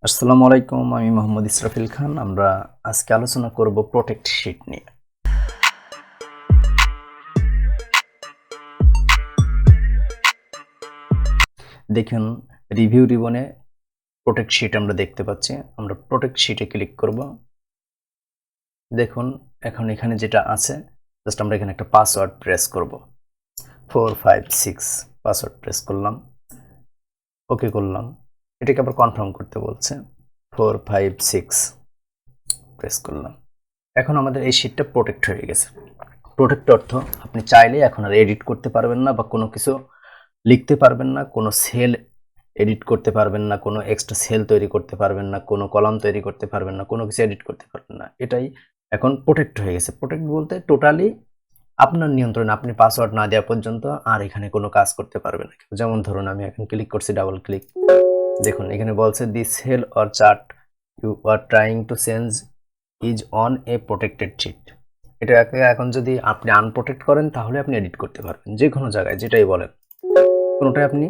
আসসালামু আলাইকুম, আমি মোহাম্মদ ইসরাফিল খান। আমরা আজকে আলোচনা করব প্রোটেক্ট শিট নিয়ে। দেখুন, রিভিউ রিবনে প্রোটেক্ট শিট আমরা দেখতে পাচ্ছি। আমরা প্রোটেক্ট শিটে ক্লিক করব। দেখুন, এখন এখানে যেটা আছে, জাস্ট আমরা এখানে একটা পাসওয়ার্ড প্রেস করব। 456 পাসওয়ার্ড প্রেস করলাম, ওকে করলাম। এটাকে আবার কনফার্ম করতে বলছে। 456 প্রেস করলাম। এখন আমাদের এই শিটটা প্রোটেক্ট হয়ে গেছে। প্রোটেক্ট অর্থ আপনি চাইলে এখন আর এডিট করতে পারবেন না, বা কোনো কিছু লিখতে পারবেন না, কোনো সেল এডিট করতে পারবেন না, কোনো এক্সট্রা সেল তৈরি করতে পারবেন না, কোনো কলাম তৈরি করতে পারবেন না, কোনো কিছু এডিট করতে পারবেন না। এটাই এখন প্রোটেক্ট হয়ে গেছে। প্রোটেক্ট বলতে টোটালি আপনার নিয়ন্ত্রণে, আপনি পাসওয়ার্ড না দেওয়া পর্যন্ত আর এখানে কোনো কাজ করতে পারবে না। যেমন ধরুন, আমি এখন ক্লিক করছি, ডাবল ক্লিক। দেখুন, এখানে বলছে the cell or chart you are trying to change is on a protected sheet. এটাকে এখন যদি আপনি আনপ্রোটেক্ট করেন তাহলে আপনি এডিট করতে পারবেন, যে কোনো জায়গায় যেটাই বলেন, কোনোটাই আপনি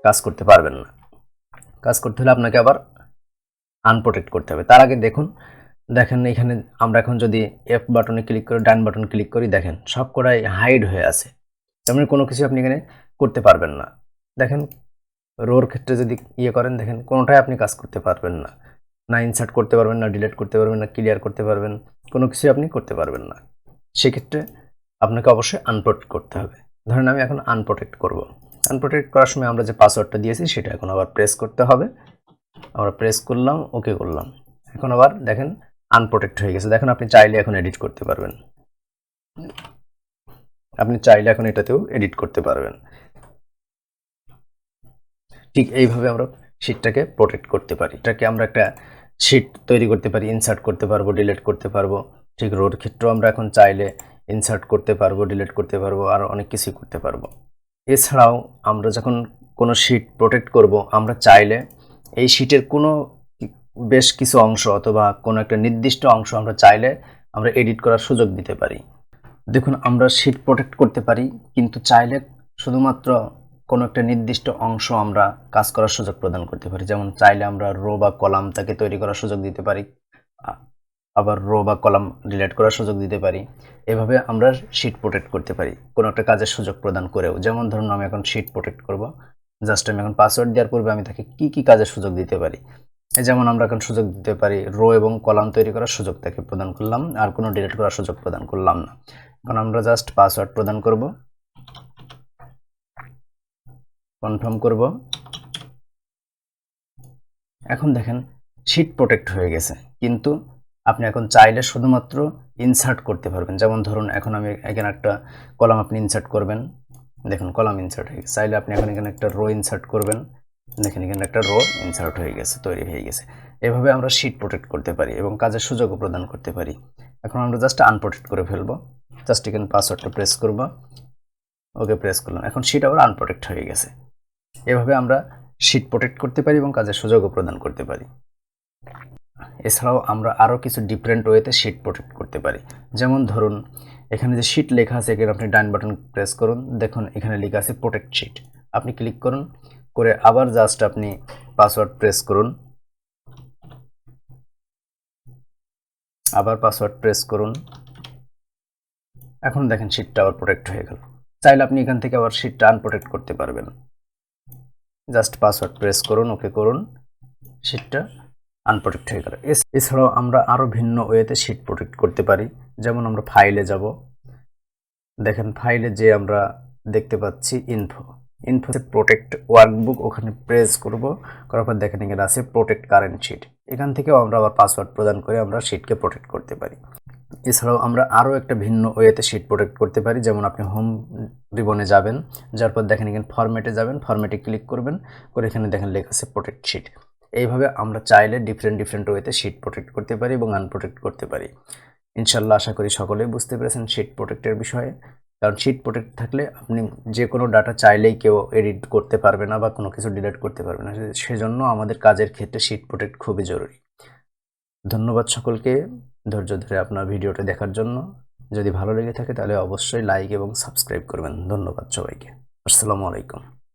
কাজ করতে পারবেন না। কাজ করতে হলে আপনাকে আবার আনপ্রোটেক্ট করতে হবে। তার আগে দেখেন এখানে আমরা এখন যদি এফ বাটনে ক্লিক করি, ডান বাটন ক্লিক করি, দেখেন সব কটাই হাইড হয়ে আছে। তার মানে কোনো কিছু আপনি এখানে করতে পারবেন না। দেখেন, রোর ক্ষেত্রে যদি করেন, দেখেন কোনোটাই আপনি কাজ করতে পারবেন না। না ইনসার্ট করতে পারবেন, না ডিলিট করতে পারবেন, না ক্লিয়ার করতে পারবেন, কোনো কিছুই আপনি করতে পারবেন না। সেক্ষেত্রে আপনাকে অবশ্যই আনপ্রোটেক্ট করতে হবে। ধরেন আমি এখন আনপ্রোটেক্ট করব। আনপ্রোটেক্ট করার সময় আমরা যে পাসওয়ার্ডটা দিয়েছি সেটা এখন আবার প্রেস করতে হবে। আমরা প্রেস করলাম, ওকে করলাম। এখন আবার দেখেন আনপ্রোটেক্ট হয়ে গেছে। দেখেন, আপনি চাইলে এখন এডিট করতে পারবেন। আপনি চাইলে এখন এটাতেও এডিট করতে পারবেন। ঠিক এইভাবে আমরা শিটটাকে প্রোটেক্ট করতে পারি। এটাকে আমরা একটা শিট তৈরি করতে পারি, ইনসার্ট করতে পারবো, ডিলিট করতে পারবো। ঠিক রোর ক্ষেত্রেও আমরা এখন চাইলে ইনসার্ট করতে পারবো, ডিলিট করতে পারবো, আর অনেক কিছুই করতে পারবো। এছাড়াও আমরা যখন কোনো শিট প্রোটেক্ট করব, আমরা চাইলে এই শিটের কোনো বেশ কিছু অংশ অথবা কোনো একটা নির্দিষ্ট অংশ আমরা চাইলে আমরা এডিট করার সুযোগ দিতে পারি। দেখুন, আমরা শিট প্রোটেক্ট করতে পারি, কিন্তু চাইলে শুধুমাত্র কোনো একটা নির্দিষ্ট অংশ আমরা কাজ করার সুযোগ প্রদান করতে পারি। যেমন চাইলে আমরা রো বা কলাম তাকে তৈরি করার সুযোগ দিতে পারি, আবার রো বা কলাম ডিলিট করার সুযোগ দিতে পারি। এভাবে আমরা শিট প্রোটেক্ট করতে পারি কোনো একটা কাজের সুযোগ প্রদান করেও। যেমন ধরুন, আমি এখন শিট প্রোটেক্ট করব, জাস্ট আমি এখন পাসওয়ার্ড দেওয়ার পূর্বে আমি তাকে কি কি কাজের সুযোগ দিতে পারি। যেমন আমরা এখন সুযোগ দিতে পারি রো এবং কলাম তৈরি করার সুযোগ তাকে প্রদান করলাম, আর কোনো ডিলিট করার সুযোগ প্রদান করলাম না। এখন আমরা জাস্ট পাসওয়ার্ড প্রদান করব, কনফার্ম করব। এখন দেখেন শিট প্রোটেক্ট হয়ে গেছে, কিন্তু আপনি এখন চাইলে শুধুমাত্র ইনসার্ট করতে পারবেন। যেমন ধরুন, এখন আমি এখানে একটা কলাম আপনি ইনসার্ট করবেন, দেখুন কলাম ইনসার্ট হয়ে গেছে। চাইলে আপনি এখন এখানে একটা রো ইনসার্ট করবেন, দেখেন এখানে একটা রো ইনসার্ট হয়ে গেছে, তৈরি হয়ে গেছে। এভাবে আমরা শিট প্রোটেক্ট করতে পারি এবং কাজের সুযোগও প্রদান করতে পারি। এখন আমরা জাস্ট আনপ্রোটেক্ট করে ফেলবো। জাস্ট এখানে পাসওয়ার্ডটা প্রেস করব, ওকে প্রেস করলাম। এখন শিট আবার আনপ্রোটেক্ট হয়ে গেছে। এভাবে আমরা শিট প্রোটেক্ট করতে পারি এবং কাজের সুযোগও প্রদান করতে পারি। এছাড়াও আমরা আরও কিছু ডিফারেন্ট ওয়েতে শিট প্রোটেক্ট করতে পারি। যেমন ধরুন, এখানে যে শিট লেখা আছে, এখানে আপনি ডান বাটন প্রেস করুন, দেখুন এখানে লেখা আছে প্রোটেক্ট শিট। আপনি ক্লিক করুন, করে আবার জাস্ট আপনি পাসওয়ার্ড প্রেস করুন, আবার পাসওয়ার্ড প্রেস করুন। এখন দেখেন শিটটা আবার প্রোটেক্ট হয়ে গেল। চাইলে আপনি এখান থেকে আবার শিটটা আনপ্রোটেক্ট করতে পারবেন। জাস্ট পাসওয়ার্ড প্রেস করুন, ওকে করুন, শিটটা আনপ্রোটেক্ট হয়ে গেল। এছাড়াও আমরা আরও ভিন্ন ওয়েতে শিট প্রোটেক্ট করতে পারি। যেমন আমরা ফাইলে যাব, দেখেন ফাইলে যে আমরা দেখতে পাচ্ছি ইনফো প্রোটেক্ট ওয়ার্কবুক, ওখানে প্রেস করব, করার পর দেখেন এখানে আছে প্রোটেক্ট কারেন্ট শিট। এখান থেকেও আমরা আবার পাসওয়ার্ড প্রদান করে আমরা শিটকে প্রোটেক্ট করতে পারি। এছাড়াও আমরা আরও একটা ভিন্ন ওয়েতে শিট প্রোটেক্ট করতে পারি। যেমন আপনি হোম রিবনে যাবেন, যার পর দেখেন এখানে ফরম্যাটে যাবেন, ফরম্যাটে ক্লিক করবেন, করে এখানে দেখেন লেখা আছে প্রোটেক্ট শিট। এইভাবে আমরা চাইলে ডিফারেন্ট ওয়েতে শিট প্রোটেক্ট করতে পারি এবং আনপ্রোটেক্ট করতে পারি। ইনশাল্লাহ আশা করি সকলেই বুঝতে পেরেছেন শিট প্রোটেক্টের বিষয়ে। কারণ শিট প্রোটেক্ট থাকলে আপনি যে কোনো ডাটা চাইলেই কেউ এডিট করতে পারবে না বা কোনো কিছু ডিলিট করতে পারবে না। সেজন্য আমাদের কাজের ক্ষেত্রে শিট প্রোটেক্ট খুবই জরুরি। ধন্যবাদ সকলকে ধৈর্য ধরে আপনার ভিডিওটা দেখার জন্য। যদি ভালো লেগে থাকে তাহলে অবশ্যই লাইক এবং সাবস্ক্রাইব করবেন। ধন্যবাদ সবাইকে। আসসালামু আলাইকুম।